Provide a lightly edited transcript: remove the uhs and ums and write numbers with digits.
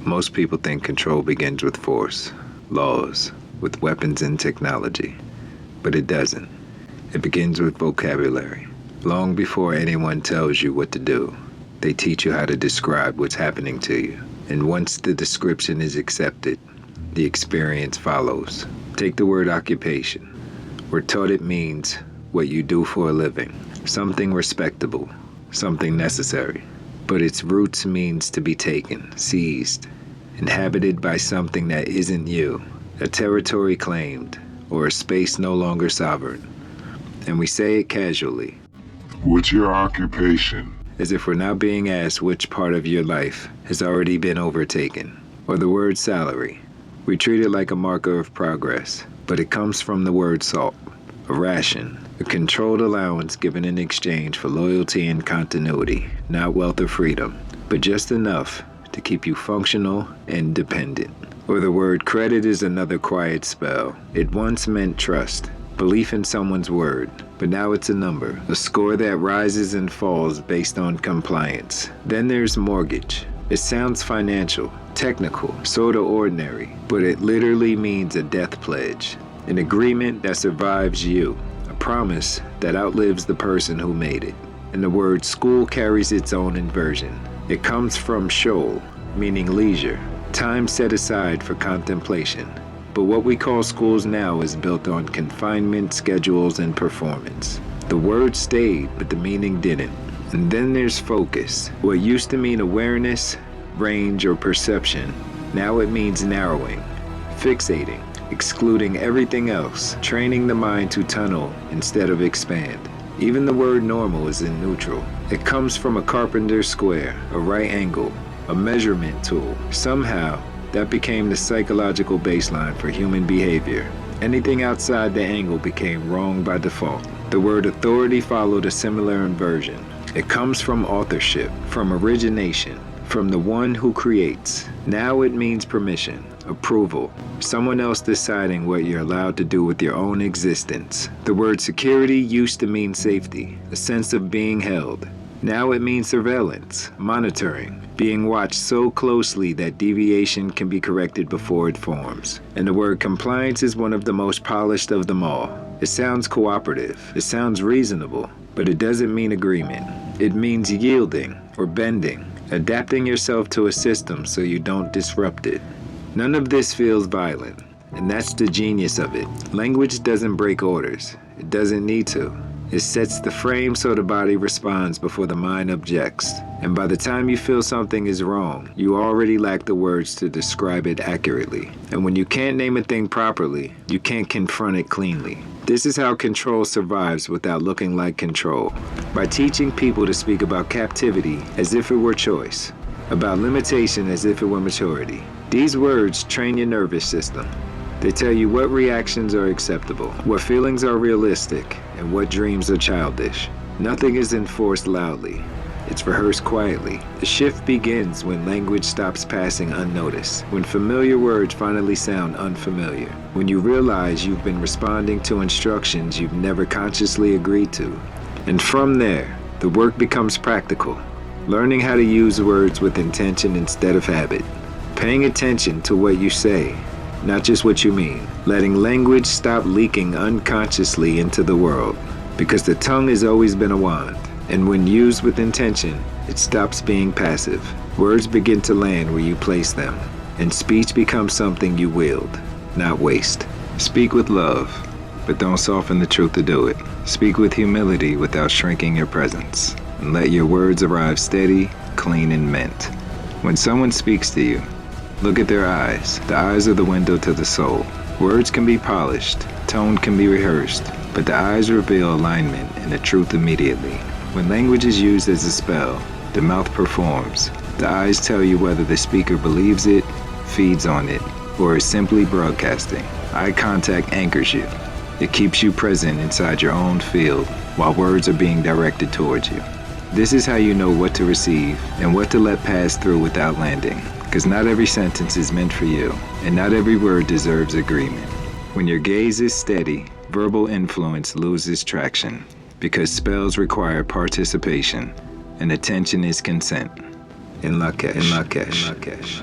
Most people think control begins with force, laws, with weapons and technology. But it doesn't. It begins with vocabulary. Long before anyone tells you what to do, they teach you how to describe what's happening to you. And once the description is accepted, the experience follows. Take the word occupation. We're taught it means what you do for a living, something respectable, something necessary. But its roots means to be taken, seized, inhabited by something that isn't you, a territory claimed, or a space no longer sovereign. And we say it casually. What's your occupation? As if we're now being asked which part of your life has already been overtaken. Or the word salary. We treat it like a marker of progress, but it comes from the word salt, a ration, a controlled allowance given in exchange for loyalty and continuity, not wealth or freedom, but just enough to keep you functional and dependent. Or the word credit is another quiet spell. It once meant trust, belief in someone's word, but now it's a number, a score that rises and falls based on compliance. Then there's mortgage. It sounds financial, technical, sort of ordinary, but it literally means a death pledge, an agreement that survives you, a promise that outlives the person who made it. And the word school carries its own inversion. It comes from shol, meaning leisure, time set aside for contemplation. But what we call schools now is built on confinement, schedules, and performance. The word stayed, but the meaning didn't. And then there's focus. What used to mean awareness, range, or perception, now it means narrowing, fixating, excluding everything else, training the mind to tunnel instead of expand. Even the word normal is in neutral. It comes from a carpenter's square, a right angle, a measurement tool. Somehow, that became the psychological baseline for human behavior. Anything outside the angle became wrong by default. The word authority followed a similar inversion. It comes from authorship, from origination, from the one who creates. Now it means permission, approval, someone else deciding what you're allowed to do with your own existence. The word security used to mean safety, a sense of being held. Now it means surveillance, monitoring, being watched so closely that deviation can be corrected before it forms. And the word compliance is one of the most polished of them all. It sounds cooperative, it sounds reasonable, but it doesn't mean agreement. It means yielding or bending, adapting yourself to a system so you don't disrupt it. None of this feels violent, and that's the genius of it. Language doesn't break orders. It doesn't need to. It sets the frame so the body responds before the mind objects. And by the time you feel something is wrong, you already lack the words to describe it accurately. And when you can't name a thing properly, you can't confront it cleanly. This is how control survives without looking like control. By teaching people to speak about captivity as if it were choice, about limitation as if it were maturity. These words train your nervous system. They tell you what reactions are acceptable, what feelings are realistic, and what dreams are childish. Nothing is enforced loudly. It's rehearsed quietly. The shift begins when language stops passing unnoticed, when familiar words finally sound unfamiliar, when you realize you've been responding to instructions you've never consciously agreed to. And from there, the work becomes practical, learning how to use words with intention instead of habit, paying attention to what you say, not just what you mean, letting language stop leaking unconsciously into the world, because the tongue has always been a wand. And when used with intention, it stops being passive. Words begin to land where you place them, and speech becomes something you wield, not waste. Speak with love, but don't soften the truth to do it. Speak with humility without shrinking your presence, and let your words arrive steady, clean, and meant. When someone speaks to you, look at their eyes. The eyes are the window to the soul. Words can be polished, tone can be rehearsed, but the eyes reveal alignment and the truth immediately. When language is used as a spell, the mouth performs. The eyes tell you whether the speaker believes it, feeds on it, or is simply broadcasting. Eye contact anchors you. It keeps you present inside your own field while words are being directed towards you. This is how you know what to receive and what to let pass through without landing. Because not every sentence is meant for you, and not every word deserves agreement. When your gaze is steady, verbal influence loses traction, because spells require participation, and attention is consent. in Lakesh.